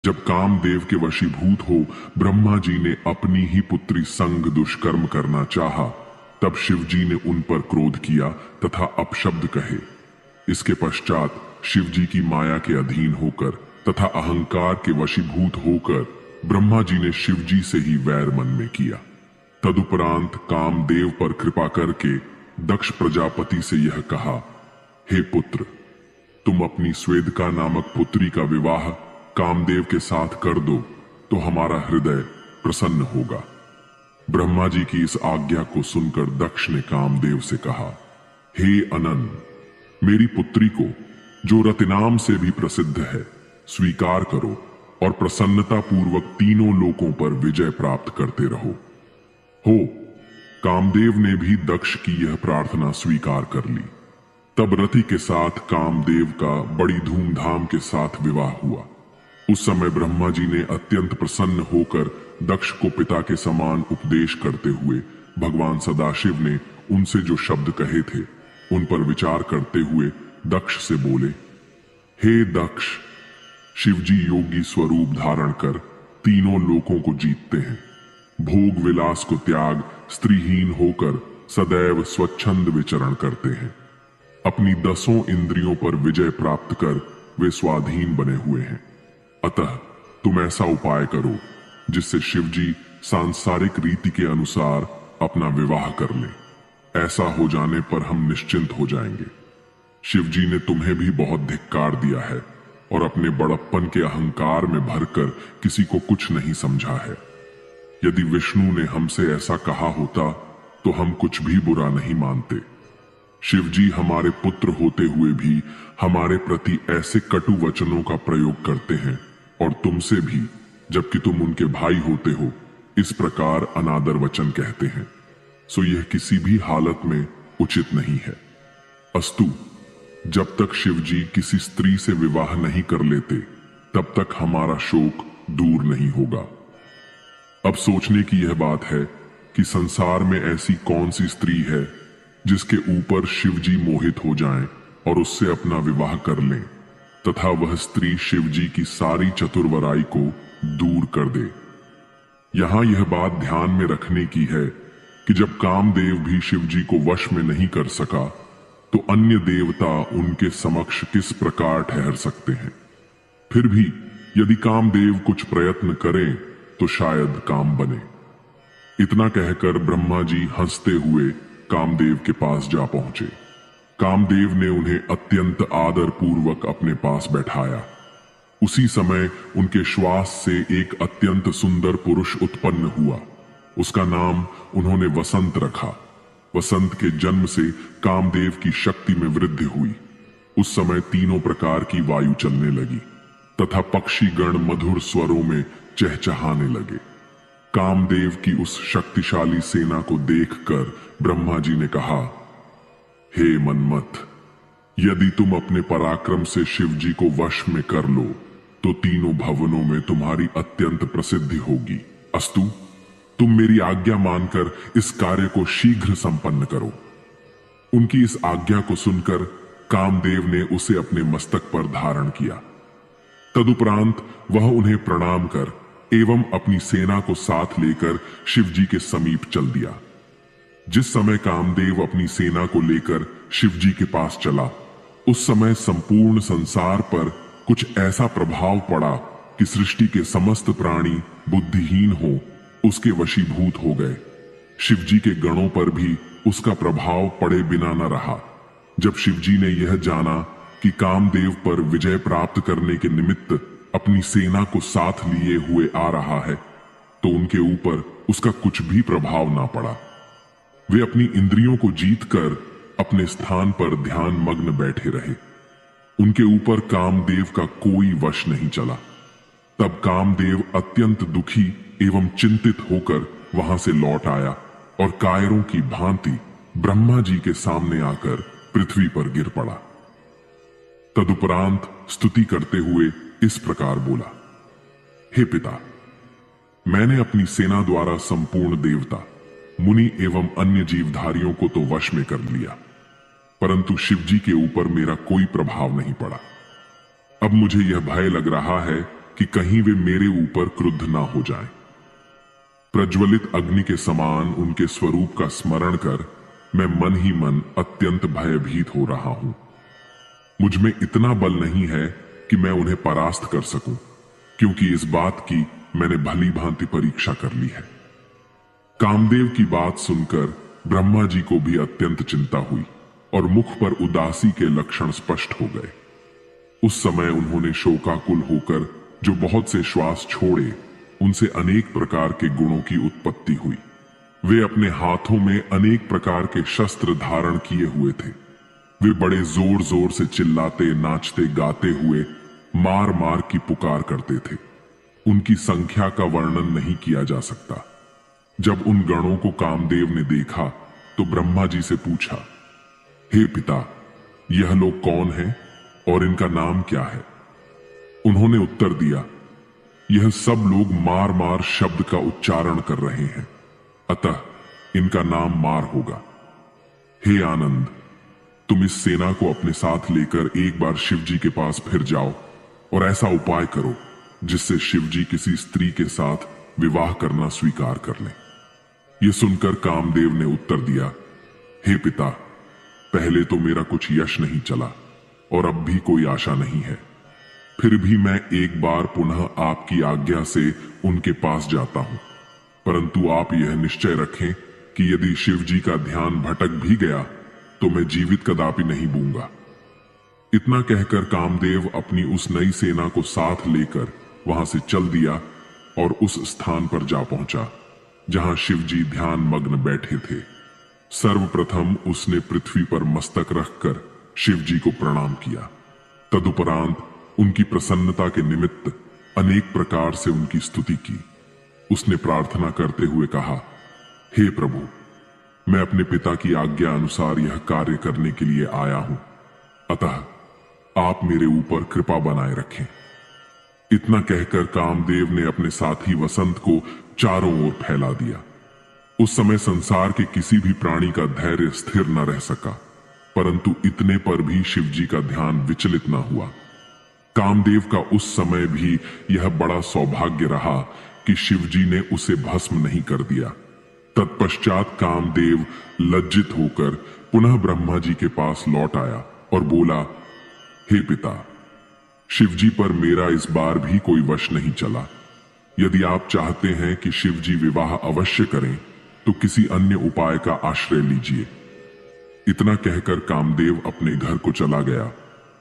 जब कामदेव के वशीभूत हो ब्रह्मा जी ने अपनी ही पुत्री संग दुष्कर्म करना चाहा, तब शिव जी ने उन पर क्रोध किया तथा अपशब्द कहे। इसके पश्चात शिव जी की माया के अधीन होकर तथा अहंकार के वशीभूत होकर ब्रह्मा जी ने शिव जी से ही वैर मन में किया। तदुपरांत कामदेव पर कृपा करके दक्ष प्रजापति से यह कहा, हे पुत्र, तुम अपनी स्वेदका नामक पुत्री का विवाह कामदेव के साथ कर दो तो हमारा हृदय प्रसन्न होगा। ब्रह्मा जी की इस आज्ञा को सुनकर दक्ष ने कामदेव से कहा, हे अनन, मेरी पुत्री को, जो रतिनाम से भी प्रसिद्ध है, स्वीकार करो और प्रसन्नता पूर्वक तीनों लोकों पर विजय प्राप्त करते रहो। हो, कामदेव ने भी दक्ष की यह प्रार्थना स्वीकार कर ली। तब रति के साथ कामदेव का बड़ी धूमधाम के साथ विवाह हुआ। उस समय ब्रह्मा जी ने अत्यंत प्रसन्न होकर दक्ष को पिता के समान उपदेश करते हुए भगवान सदाशिव ने उनसे जो शब्द कहे थे उन पर विचार करते हुए दक्ष से बोले, हे दक्ष, शिवजी योगी स्वरूप धारण कर तीनों लोकों को जीतते हैं। भोग विलास को त्याग स्त्रीहीन होकर सदैव स्वच्छंद विचरण करते हैं। अपनी 10 इंद्रियों पर विजय प्राप्त कर वे स्वाधीन बने हुए हैं। अतः तुम ऐसा उपाय करो जिससे शिवजी सांसारिक रीति के अनुसार अपना विवाह कर लें। ऐसा हो जाने पर हम निश्चिंत हो जाएंगे। शिवजी ने तुम्हें भी बहुत धिक्कार दिया है और अपने बड़प्पन के अहंकार में भरकर किसी को कुछ नहीं समझा है। यदि विष्णु ने हमसे ऐसा कहा होता तो हम कुछ भी बुरा नहीं मानते। शिवजी हमारे पुत्र होते हुए भी हमारे प्रति ऐसे कटु वचनों का प्रयोग करते हैं और तुमसे भी, जबकि तुम उनके भाई होते हो, इस प्रकार अनादर वचन कहते हैं। सो यह किसी भी हालत में उचित नहीं है। अस्तु, जब तक शिवजी किसी स्त्री से विवाह नहीं कर लेते तब तक हमारा शोक दूर नहीं होगा। अब सोचने की यह बात है कि संसार में ऐसी कौन सी स्त्री है जिसके ऊपर शिवजी मोहित हो जाएं और उससे अपना विवाह कर लें तथा वह स्त्री शिवजी की सारी चतुर्वराई को दूर कर दे। यहां यह बात ध्यान में रखने की है कि जब कामदेव भी शिवजी को वश में नहीं कर सका तो अन्य देवता उनके समक्ष किस प्रकार ठहर सकते हैं। फिर भी यदि कामदेव कुछ प्रयत्न करें तो शायद काम बने। इतना कहकर ब्रह्मा जी हंसते हुए कामदेव के पास जा पहुंचे। कामदेव ने उन्हें अत्यंत आदर पूर्वक अपने पास बैठाया। उसी समय उनके श्वास से एक अत्यंत सुंदर पुरुष उत्पन्न हुआ। उसका नाम उन्होंने वसंत रखा। वसंत के जन्म से कामदेव की शक्ति में वृद्धि हुई। उस समय तीनों प्रकार की वायु चलने लगी तथा पक्षी गण मधुर स्वरों में चहचहाने लगे। कामदेव की उस शक्तिशाली सेना को देखकर ब्रह्मा जी ने कहा, हे मन्मथ, यदि तुम अपने पराक्रम से शिवजी को वश में कर लो तो तीनों भवनों में तुम्हारी अत्यंत प्रसिद्धि होगी। अस्तु, तुम मेरी आज्ञा मानकर इस कार्य को शीघ्र संपन्न करो। उनकी इस आज्ञा को सुनकर कामदेव ने उसे अपने मस्तक पर धारण किया। तदुपरांत वह उन्हें प्रणाम कर एवं अपनी सेना को साथ लेकर शिवजी के समीप चल दिया। जिस समय कामदेव अपनी सेना को लेकर शिवजी के पास चला, उस समय संपूर्ण संसार पर कुछ ऐसा प्रभाव पड़ा कि सृष्टि के समस्त प्राणी बुद्धिहीन हो उसके वशीभूत हो गए। शिवजी के गणों पर भी उसका प्रभाव पड़े बिना न रहा। जब शिवजी ने यह जाना कि कामदेव पर विजय प्राप्त करने के निमित्त अपनी सेना को साथ लिए हुए आ रहा है, तो उनके ऊपर उसका कुछ भी प्रभाव ना पड़ा। वे अपनी इंद्रियों को जीतकर अपने स्थान पर ध्यान मग्न बैठे रहे। उनके ऊपर कामदेव का कोई वश नहीं चला। तब कामदेव अत्यंत दुखी एवं चिंतित होकर वहां से लौट आया और कायरों की भांति ब्रह्मा जी के सामने आकर पृथ्वी पर गिर पड़ा। तदुपरांत स्तुति करते हुए इस प्रकार बोला, हे पिता, मैंने अपनी सेना द्वारा संपूर्ण देवता, मुनि एवं अन्य जीवधारियों को तो वश में कर लिया, परंतु शिवजी के ऊपर मेरा कोई प्रभाव नहीं पड़ा। अब मुझे यह भय लग रहा है कि कहीं वे मेरे ऊपर क्रुद्ध ना हो जाएं। प्रज्वलित अग्नि के समान उनके स्वरूप का स्मरण कर मैं मन ही मन अत्यंत भयभीत हो रहा हूं। मुझ में इतना बल नहीं है कि मैं उन्हें परास्त कर सकूं, क्योंकि इस बात की मैंने भली भांति परीक्षा कर ली है। कामदेव की बात सुनकर ब्रह्मा जी को भी अत्यंत चिंता हुई और मुख पर उदासी के लक्षण स्पष्ट हो गए। उस समय उन्होंने शोकाकुल होकर जो बहुत से श्वास छोड़े, उनसे अनेक प्रकार के गुणों की उत्पत्ति हुई। वे अपने हाथों में अनेक प्रकार के शस्त्र धारण किए हुए थे। वे बड़े जोर जोर से चिल्लाते, नाचते, गाते हुए मार मार की पुकार करते थे। उनकी संख्या का वर्णन नहीं किया जा सकता। जब उन गणों को कामदेव ने देखा तो ब्रह्मा जी से पूछा, हे पिता, यह लोग कौन हैं और इनका नाम क्या है? उन्होंने उत्तर दिया, यह सब लोग मार मार शब्द का उच्चारण कर रहे हैं, अतः इनका नाम मार होगा। हे आनंद, तुम इस सेना को अपने साथ लेकर एक बार शिव जी के पास फिर जाओ और ऐसा उपाय करो जिससे शिव जी किसी स्त्री के साथ विवाह करना स्वीकार कर लें। यह सुनकर कामदेव ने उत्तर दिया, हे पिता, पहले तो मेरा कुछ यश नहीं चला और अब भी कोई आशा नहीं है। फिर भी मैं एक बार पुनः आपकी आज्ञा से उनके पास जाता हूं, परंतु आप यह निश्चय रखें कि यदि शिव जी का ध्यान भटक भी गया तो मैं जीवित कदापि नहीं बूंगा। इतना कहकर कामदेव अपनी उस नई सेना को साथ लेकर वहां से चल दिया और उस स्थान पर जा पहुंचा जहां शिव जी ध्यान मग्न बैठे थे। सर्वप्रथम उसने पृथ्वी पर मस्तक रखकर शिव जी को प्रणाम किया। तदुपरांत उनकी प्रसन्नता के निमित्त अनेक प्रकार से उनकी स्तुति की। उसने प्रार्थना करते हुए कहा, हे प्रभु, मैं अपने पिता की आज्ञा अनुसार यह कार्य करने के लिए आया हूं, अतः आप मेरे ऊपर कृपा बनाए रखें। इतना कहकर कामदेव ने अपने साथी वसंत को चारों ओर फैला दिया। उस समय संसार के किसी भी प्राणी का धैर्य स्थिर न रह सका, परंतु इतने पर भी शिव जी का ध्यान विचलित न हुआ। कामदेव का उस समय भी यह बड़ा सौभाग्य रहा कि शिव जी ने उसे भस्म नहीं कर दिया। तत्पश्चात कामदेव लज्जित होकर पुनः ब्रह्मा जी के पास लौट आया और बोला, हे पिता, शिव जी पर मेरा इस बार भी कोई वश नहीं चला। यदि आप चाहते हैं कि शिव जी विवाह अवश्य करें तो किसी अन्य उपाय का आश्रय लीजिए। इतना कहकर कामदेव अपने घर को चला गया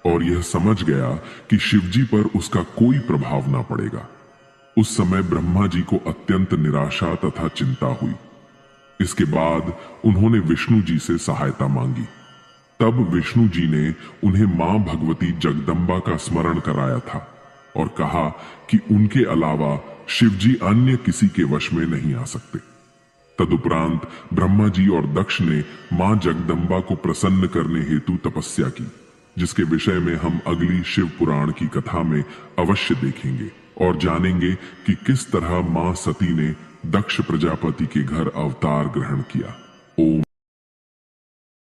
और यह समझ गया कि शिव जी पर उसका कोई प्रभाव ना पड़ेगा। उस समय ब्रह्मा जी को अत्यंत निराशा तथा चिंता हुई। इसके बाद उन्होंने विष्णु जी से सहायता मांगी। तब विष्णु जी ने उन्हें मां भगवती जगदम्बा का स्मरण कराया था और कहा कि उनके अलावा शिव जी अन्य किसी के वश में नहीं आ सकते। तदुपरांत ब्रह्मा जी और दक्ष ने मां जगदम्बा को प्रसन्न करने हेतु तपस्या की, जिसके विषय में हम अगली शिव पुराण की कथा में अवश्य देखेंगे और जानेंगे कि किस तरह मां सती ने दक्ष प्रजापति के घर अवतार ग्रहण किया। ओम